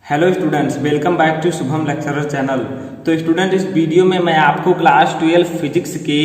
Hello students, welcome back to Shubham lecturer channel. तो student, इस video में मैं आपको क्लास 12 फिजिक्स के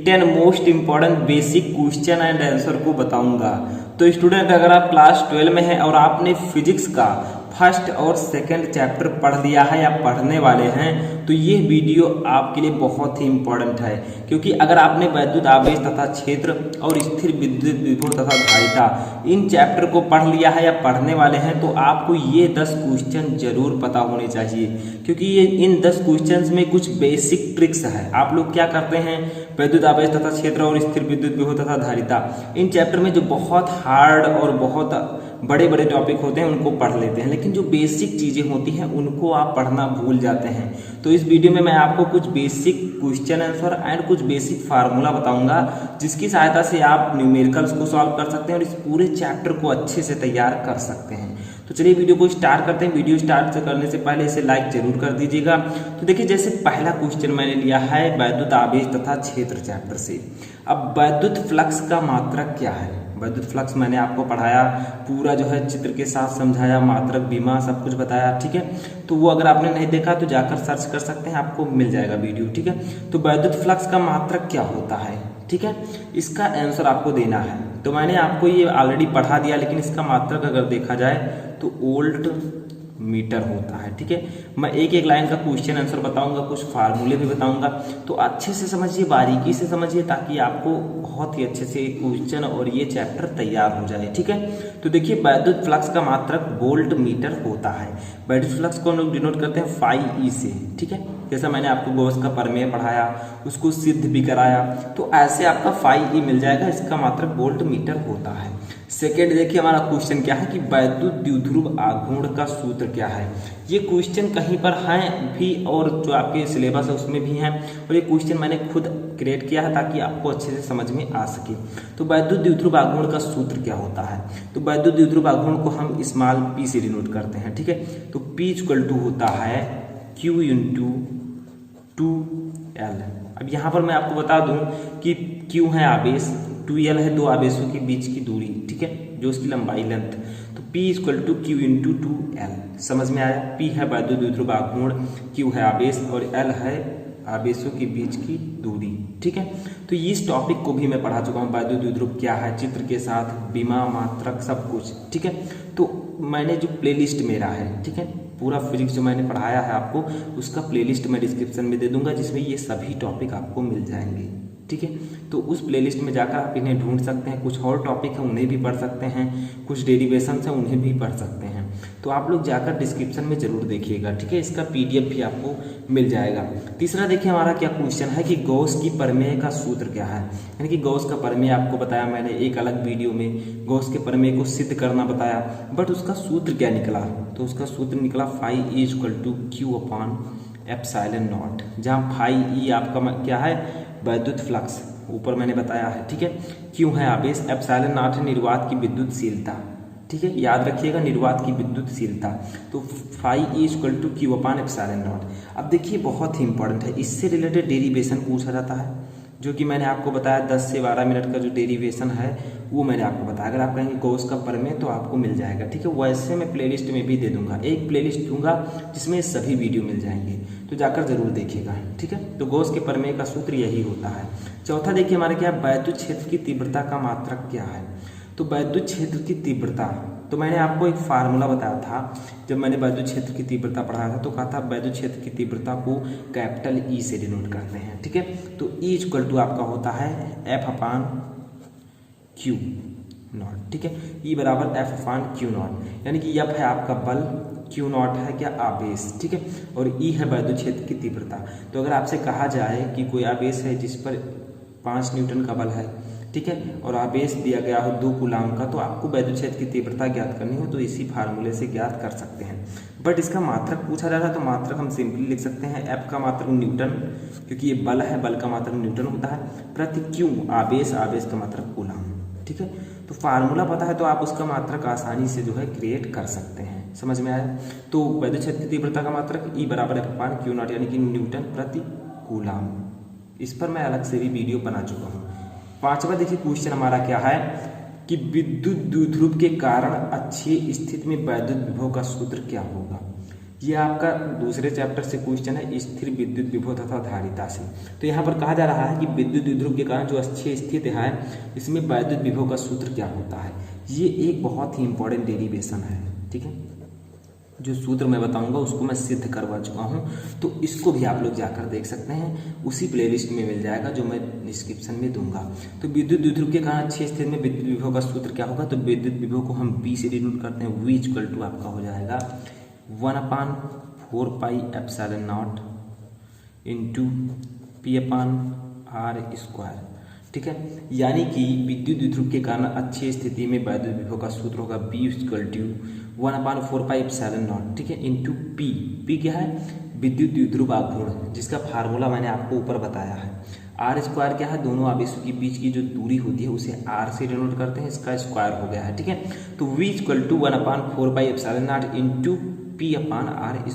10 most important basic question and answer को बताऊंगा। तो स्टूडेंट, अगर आप क्लास 12 में हैं और आपने फिजिक्स का फर्स्ट और सेकंड चैप्टर पढ़ लिया है या पढ़ने वाले हैं तो ये वीडियो आपके लिए बहुत ही इम्पोर्टेंट है, क्योंकि अगर आपने वैद्युत आवेश तथा क्षेत्र और स्थिर विद्युत विभव तथा धारिता इन चैप्टर को पढ़ लिया है या पढ़ने वाले हैं तो आपको ये 10 क्वेश्चन जरूर पता होने चाहिए, क्योंकि ये इन 10 क्वेश्चंस में कुछ बेसिक ट्रिक्स है। आप लोग क्या करते हैं, वैद्युत आवेश तथा क्षेत्र और स्थिर विद्युत विभव तथा धारिता इन चैप्टर में जो बहुत हार्ड और बहुत बड़े बड़े टॉपिक होते हैं उनको पढ़ लेते हैं, लेकिन जो बेसिक चीज़ें होती हैं उनको आप पढ़ना भूल जाते हैं। तो इस वीडियो में मैं आपको कुछ बेसिक क्वेश्चन आंसर एंड कुछ बेसिक फार्मूला बताऊंगा, जिसकी सहायता से आप न्यूमेरिकल्स को सॉल्व कर सकते हैं और इस पूरे चैप्टर को अच्छे से तैयार कर सकते हैं। तो चलिए वीडियो को स्टार्ट करते हैं। वीडियो स्टार्ट करने से पहले इसे लाइक जरूर कर दीजिएगा। तो देखिए, जैसे पहला क्वेश्चन मैंने लिया है वैद्युत आवेश तथा क्षेत्र चैप्टर से। अब वैद्युत फ्लक्स का मात्रक क्या है? वैद्युत फ्लक्स मैंने आपको पढ़ाया, पूरा जो है चित्र के साथ समझाया, मात्रक बीमा सब कुछ बताया, ठीक है। तो वो अगर आपने नहीं देखा तो जाकर सर्च कर सकते हैं, आपको मिल जाएगा वीडियो, ठीक है। तो वैद्युत फ्लक्स का मात्रक क्या होता है, ठीक है, इसका आंसर आपको देना है। तो मैंने आपको ये ऑलरेडी पढ़ा दिया, लेकिन इसका मात्रक अगर देखा जाए तो वोल्ट मीटर होता है, ठीक है। मैं एक एक लाइन का क्वेश्चन आंसर बताऊंगा, कुछ फार्मूले भी बताऊंगा, तो अच्छे से समझिए, बारीकी से समझिए, ताकि आपको बहुत ही अच्छे से क्वेश्चन और ये चैप्टर तैयार हो जाए, ठीक है। तो देखिए, वैद्युत फ्लक्स का मात्रक वोल्ट मीटर होता है। वैद्युत फ्लक्स को हम लोग डिनोट करते हैं फाई ई से, ठीक है। जैसा मैंने आपको गॉस का प्रमेय पढ़ाया, उसको सिद्ध भी कराया, तो ऐसे आपका फाई ई मिल जाएगा, इसका मात्रक वोल्ट मीटर होता है। सेकेंड देखिए, हमारा क्वेश्चन क्या है कि वैद्युत द्विध्रुव आघूर्ण का सूत्र क्या है। ये क्वेश्चन कहीं पर है भी और जो आपके सिलेबस है उसमें भी है, और ये क्वेश्चन मैंने खुद क्रिएट किया है ताकि आपको अच्छे से समझ में आ सके। तो वैद्युत द्विध्रुव आघूर्ण का सूत्र क्या होता है? तो वैद्युत द्विध्रुव आघूर्ण को हम स्मॉल पी से डिनोट करते हैं, ठीक है। तो P इक्वल टू होता है Q इंटू 2L। अब यहाँ पर मैं आपको बता दूं कि Q है आवेश, 2L है दो आवेशों के बीच की दूरी, ठीक है, जो उसकी लंबाई लेंथ। तो P equal to Q into 2L। समझ में आया? P है वैद्युत द्विध्रुव आघूर्ण, Q है आवेश और L है आवेशों के बीच की दूरी, ठीक है। तो इस टॉपिक को भी मैं पढ़ा चुका हूँ, वैद्युत द्विध्रुव क्या है, चित्र के साथ बीमा, मात्रक, सब कुछ, ठीक है। तो मैंने जो प्लेलिस्ट मेरा है, ठीक है, पूरा फिजिक्स जो मैंने पढ़ाया है आपको, उसका प्लेलिस्ट मैं डिस्क्रिप्शन में दे दूंगा, जिसमें ये सभी टॉपिक आपको मिल जाएंगे, ठीक है। तो उस प्लेलिस्ट में जाकर आप इन्हें ढूंढ सकते हैं। कुछ और टॉपिक है उन्हें भी पढ़ सकते हैं, कुछ डेरिवेशंस हैं उन्हें भी पढ़ सकते हैं। तो आप लोग जाकर डिस्क्रिप्शन में जरूर देखिएगा, ठीक है। इसका PDF भी आपको मिल जाएगा। तीसरा देखिए, हमारा क्या क्वेश्चन है कि गॉस की प्रमेय का सूत्र क्या है। यानी कि गॉस का प्रमेय आपको बताया मैंने एक अलग वीडियो में, गॉस के प्रमेय को सिद्ध करना बताया, बट उसका सूत्र क्या निकला? तो उसका सूत्र निकला phi E equal to Q upon epsilon nought, जहाँ फाई ई आपका क्या है, वैद्युत फ्लक्स, ऊपर मैंने बताया है, ठीक है। Q है आवेश, एप्सिलॉन नॉट है निर्वात की विद्युतशीलता, ठीक है, याद रखिएगा, निर्वात की विद्युतशीलता। तो phi E equal to Q upon epsilon nought. अब देखिए, बहुत ही इंपॉर्टेंट है, इससे रिलेटेड डेरिवेशन पूछा जाता है, जो कि मैंने आपको बताया 10 से 12 मिनट का जो डेरिवेशन है वो मैंने आपको बताया। अगर आप कहेंगे गॉस का प्रमेय तो आपको मिल जाएगा, ठीक है। वैसे मैं प्लेलिस्ट में भी दे दूंगा, एक प्लेलिस्ट दूंगा जिसमें सभी वीडियो मिल जाएंगे, तो जाकर जरूर देखिएगा, ठीक है। तो गॉस के प्रमेय का सूत्र यही होता है। चौथा देखिए, हमारे क्या, वैद्युत क्षेत्र की तीव्रता का मात्रक क्या है। तो वैद्युत क्षेत्र की तीव्रता, तो मैंने आपको एक फार्मूला बताया था जब मैंने वैद्युत क्षेत्र की तीव्रता पढ़ाया था, तो कहा था वैद्युत क्षेत्र की तीव्रता को कैपिटल E से डिनोट करते हैं, ठीक है। तो E इक्वल टू आपका होता है F अपान Q नॉट, ठीक है। E बराबर F अपान Q नॉट, यानी कि F है आपका बल, Q नॉट है क्या, आवेश, ठीक है, और E है वैद्युत क्षेत्र की तीव्रता। तो अगर आपसे कहा जाए कि कोई आवेश है जिस पर 5 न्यूटन का बल है, ठीक है, और आवेश दिया गया हो 2 कूलाम का, तो आपको वैद्युत क्षेत्र की तीव्रता ज्ञात करनी हो तो इसी फार्मूले से ज्ञात कर सकते हैं। बट इसका मात्रक पूछा जा रहा है, तो मात्रक हम सिंपली लिख सकते हैं, F का मात्रक न्यूटन, क्योंकि ये बल है, बल का मात्रक न्यूटन होता है, प्रति Q आवेश, आवेश का मात्रक कूलाम, ठीक है। तो फार्मूला पता है तो आप उसका मात्रक आसानी से जो है क्रिएट कर सकते हैं। समझ में आया? तो वैद्युत क्षेत्र की तीव्रता का मात्रक E बराबर F अपान Q नॉट, यानी कि न्यूटन प्रति कूलाम। इस पर मैं अलग से भी वीडियो बना चुका हूँ। पांचवा देखिए क्वेश्चन हमारा क्या है कि विद्युत द्विध्रुव के कारण अक्षीय स्थिति में वैद्युत विभव का सूत्र क्या होगा। ये आपका दूसरे चैप्टर से क्वेश्चन है, स्थिर विद्युत विभव तथा धारिता से। तो यहाँ पर कहा जा रहा है कि विद्युत द्विध्रुव के कारण जो अक्षीय स्थिति है इसमें वैद्युत विभव का सूत्र क्या होता है। ये एक बहुत ही इंपॉर्टेंट डेरिवेशन है, ठीक है। जो सूत्र मैं बताऊंगा उसको मैं सिद्ध करवा चुका हूँ, तो इसको भी आप लोग जाकर देख सकते हैं, उसी प्लेलिस्ट में मिल जाएगा जो मैं डिस्क्रिप्शन में दूंगा। तो विद्युत द्विध्रुव के कारण अक्षीय स्थिति में विद्युत विभव का सूत्र क्या होगा। तो विद्युत विभव को हम V से डिनोट करते हैं। V इक्वल टू आपका हो जाएगा 1/4 pi epsilon nought into P/r², ठीक है। यानी कि विद्युत द्विध्रुव के कारण अक्षीय स्थिति में वैद्युत विभव का सूत्र होगा V equal to 1/4 pi epsilon nought, ठीक है, इंटू P क्या है, विद्युत द्विध्रुव आघूर्ण, जिसका फार्मूला मैंने आपको ऊपर बताया है। r² क्या है, दोनों आवेशों के बीच की जो दूरी होती है उसे r से डिनोट करते हैं, इसका स्क्वायर हो गया है, ठीक है। तो V equal to 1/4 pi epsilon nought into P/r²,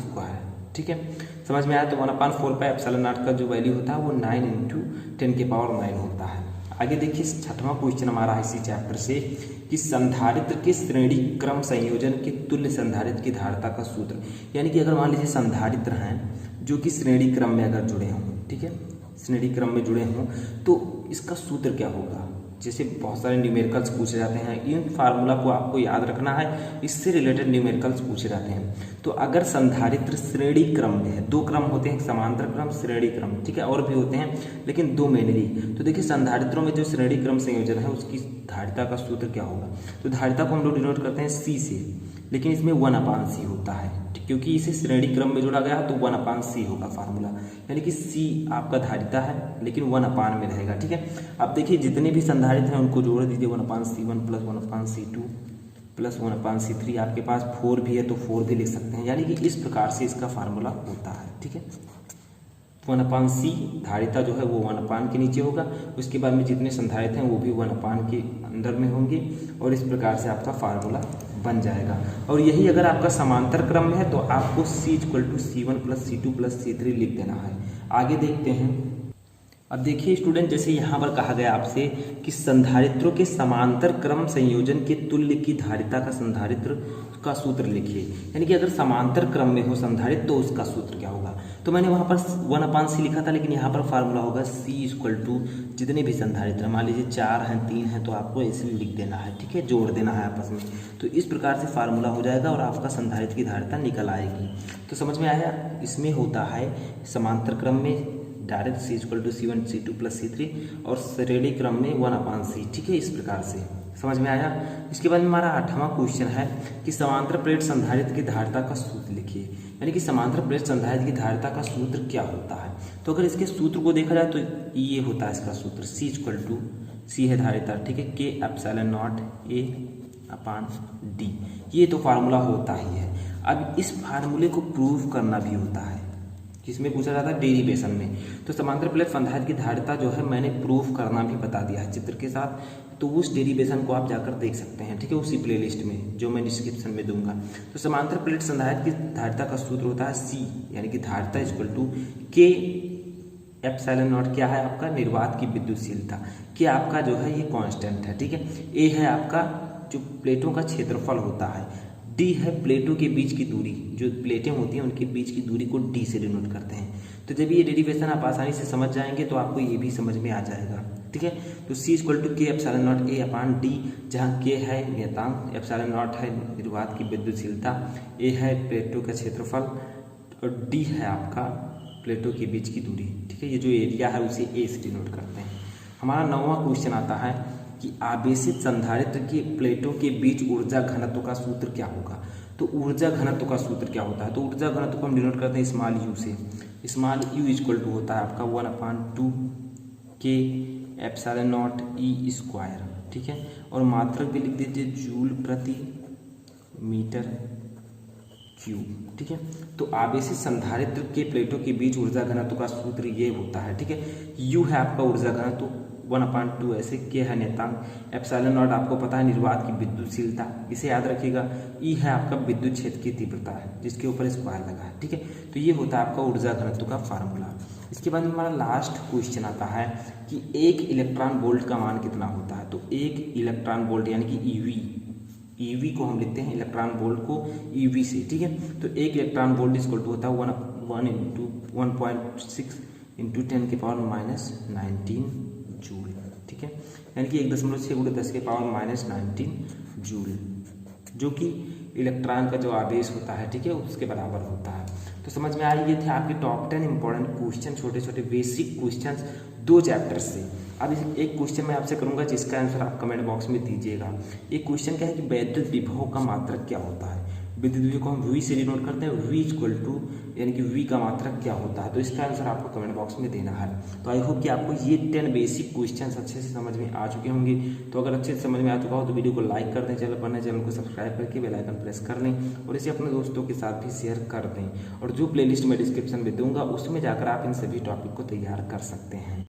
ठीक है। समझ में आया। तो 1/4 पाई एप्सिलॉन नॉट का जो वैल्यू होता है वो 9 इंटू 10⁻⁹ होता है। आगे देखिए 6वां क्वेश्चन हमारा है इसी चैप्टर से कि संधारित्र के श्रेणी क्रम संयोजन के तुल्य संधारित्र की धारिता का सूत्र। यानी कि अगर मान लीजिए संधारित्र हैं जो कि श्रेणी क्रम में अगर जुड़े हों, ठीक है, श्रेणी क्रम में जुड़े हों, तो इसका सूत्र क्या होगा। जैसे बहुत सारे न्यूमेरिकल्स पूछे जाते हैं, इन फार्मूला को आपको याद रखना है, इससे रिलेटेड न्यूमेरिकल्स पूछे जाते हैं। तो अगर संधारित्र श्रेणी क्रम में है, 2 क्रम होते हैं, समांतर क्रम, श्रेणी क्रम, ठीक है, और भी होते हैं लेकिन 2 मेनली। तो देखिए संधारित्रों में जो श्रेणी क्रम संयोजन है उसकी धारिता का सूत्र क्या होगा। तो धारिता को हम लोग डिनोट करते हैं C से, लेकिन इसमें 1/C होता है, क्योंकि इसे श्रेणी क्रम में जोड़ा गया तो 1/C होगा फार्मूला। यानी कि C आपका धारिता है लेकिन 1/में रहेगा, ठीक है। अब देखिए जितने भी संधारित्र हैं उनको जोड़ दीजिए, 1/C1 plus 1/C2 plus 1/C3, आपके पास 4 भी है तो 4 भी लिख सकते हैं। यानी कि इस प्रकार से इसका फार्मूला होता है, ठीक है। 1/C धारिता जो है वो 1/ के नीचे होगा, उसके बाद में जितने संधारित्र हैं वो भी 1/ के अंदर में होंगे, और इस प्रकार से आपका फार्मूला बन जाएगा। और यही अगर आपका समांतर क्रम में है तो आपको C equal to C1 plus C2 plus C3 लिख देना है। आगे देखते हैं। अब देखिए स्टूडेंट, जैसे यहाँ पर कहा गया आपसे कि संधारित्रों के समांतर क्रम संयोजन के तुल्य की धारिता का संधारित्र का सूत्र लिखिए। यानी कि अगर समांतर क्रम में हो संधारित्र तो उसका सूत्र क्या होगा। तो मैंने वहाँ पर 1/C लिखा था, लेकिन यहाँ पर फार्मूला होगा C इक्वल टू जितने भी संधारित्र, मान लीजिए 4 हैं 3 हैं तो आपको ऐसे लिख देना है, ठीक है, जोड़ देना है आपस में। तो इस प्रकार से फार्मूला हो जाएगा और आपका संधारित्र की धारिता निकल आएगी। तो समझ में आया। इसमें होता है समांतर क्रम में direct C equal to C1 C2 plus C3 और श्रेणी क्रम में 1/C, ठीक है, इस प्रकार से समझ में आया। इसके बाद में हमारा 8वां क्वेश्चन है कि समांतर प्लेट संधारित्र की धारिता का सूत्र लिखिए। यानी कि समांतर प्लेट संधारित्र की धारिता का सूत्र क्या होता है। तो अगर इसके सूत्र को देखा जाए तो ये होता है इसका सूत्र, C इक्वल टू C है धारिता, ठीक है, K/0 A/D, ये तो फार्मूला होता ही है। अब इस फार्मूले को प्रूव करना भी होता है, जिसमें पूछा जाता है डेरिवेशन में। तो समांतर प्लेट संधारित्र की धारिता जो है मैंने प्रूफ करना भी बता दिया है चित्र के साथ, तो उस डेरिवेशन को आप जाकर देख सकते हैं, ठीक है, उसी प्लेलिस्ट में जो मैं डिस्क्रिप्शन में दूंगा। तो समांतर प्लेट संधारित्र की धारिता का सूत्र होता है C, यानी कि धारिता इक्वल टू K/0 क्या है आपका, निर्वात की विद्युतशीलता, K आपका जो है ये कांस्टेंट है, ठीक है, A है आपका जो प्लेटों का क्षेत्रफल होता है, D है प्लेटों के बीच की दूरी, जो प्लेटें होती हैं उनके बीच की दूरी को D से डिनोट करते हैं। तो जब ये डेरिवेशन आप आसानी से समझ जाएंगे तो आपको ये भी समझ में आ जाएगा, ठीक है। तो C equal to K/0 A/D, जहाँ K है नियतांक, एप्सिलॉन है निर्वात की विद्युतशीलता, A है प्लेटों का क्षेत्रफल और D है आपका प्लेटों के बीच की दूरी, ठीक है। ये जो एरिया है उसे A से डिनोट करते हैं। हमारा 9वां क्वेश्चन आता है कि आवेशित संधारित्र की प्लेटों के बीच ऊर्जा घनत्व का सूत्र क्या होगा। तो ऊर्जा घनत्व का सूत्र क्या होता है। तो ऊर्जा घनत्व को हम डिनोट करते हैं स्मॉल u से। स्मॉल u इक्वल टू होता है आपका 1/2 K/0 E², ठीक है, और मात्रक भी लिख दीजिए जूल प्रति मीटर क्यूब, ठीक है। तो आवेशित संधारित्र के प्लेटों के बीच ऊर्जा घनत्व का सूत्र ये होता है, ठीक है। u है आपका ऊर्जा घनत्व 1/2, ऐसे K है नियतांक, एप्सिलॉन आपको पता है निर्वात की विद्युतशीलता, इसे याद रखिएगा, E है आपका विद्युत क्षेत्र की तीव्रता है जिसके ऊपर स्क्वायर लगा है, ठीक है। तो ये होता है आपका ऊर्जा घनत्व का फार्मूला। इसके बाद में हमारा लास्ट क्वेश्चन आता है कि एक इलेक्ट्रॉन वोल्ट का मान कितना होता है। तो एक इलेक्ट्रॉन वोल्ट यानी कि ईवी को हम लिखते हैं इलेक्ट्रॉन वोल्ट को ईवी से, ठीक है। तो एक इलेक्ट्रॉन वोल्ट इक्वल टू होता है 1.6 इंटू 10⁻⁻19 जूल, ठीक है। यानी कि 1.6 × 10⁻⁻19 जूल, जो कि इलेक्ट्रॉन का जो आवेश होता है, ठीक है, उसके बराबर होता है। तो समझ में आई, ये थे आपके टॉप 10 इंपॉर्टेंट क्वेश्चन, छोटे छोटे बेसिक क्वेश्चंस 2 चैप्टर से। अब एक क्वेश्चन मैं आपसे करूंगा जिसका आंसर आप कमेंट बॉक्स में दीजिएगा। एक क्वेश्चन क्या है कि विद्युत विभव का मात्रक क्या होता है। विद्युत विभव को हम V से डिनोट करते हैं, V इक्वल टू यानी कि V का मात्रक क्या होता है। तो इसका आंसर आपको कमेंट बॉक्स में देना है। तो आई होप कि आपको ये 10 बेसिक क्वेश्चंस अच्छे से समझ में आ चुके होंगे। तो अगर अच्छे से समझ में आ चुका हो तो वीडियो को लाइक कर दें, चैनल पर नए चैनल को सब्सक्राइब करके बेल आइकन प्रेस कर लें और इसे अपने दोस्तों के साथ भी शेयर कर दें। और जो प्लेलिस्ट मैं डिस्क्रिप्शन में दूंगा उसमें जाकर आप इन सभी टॉपिक को तैयार कर सकते हैं।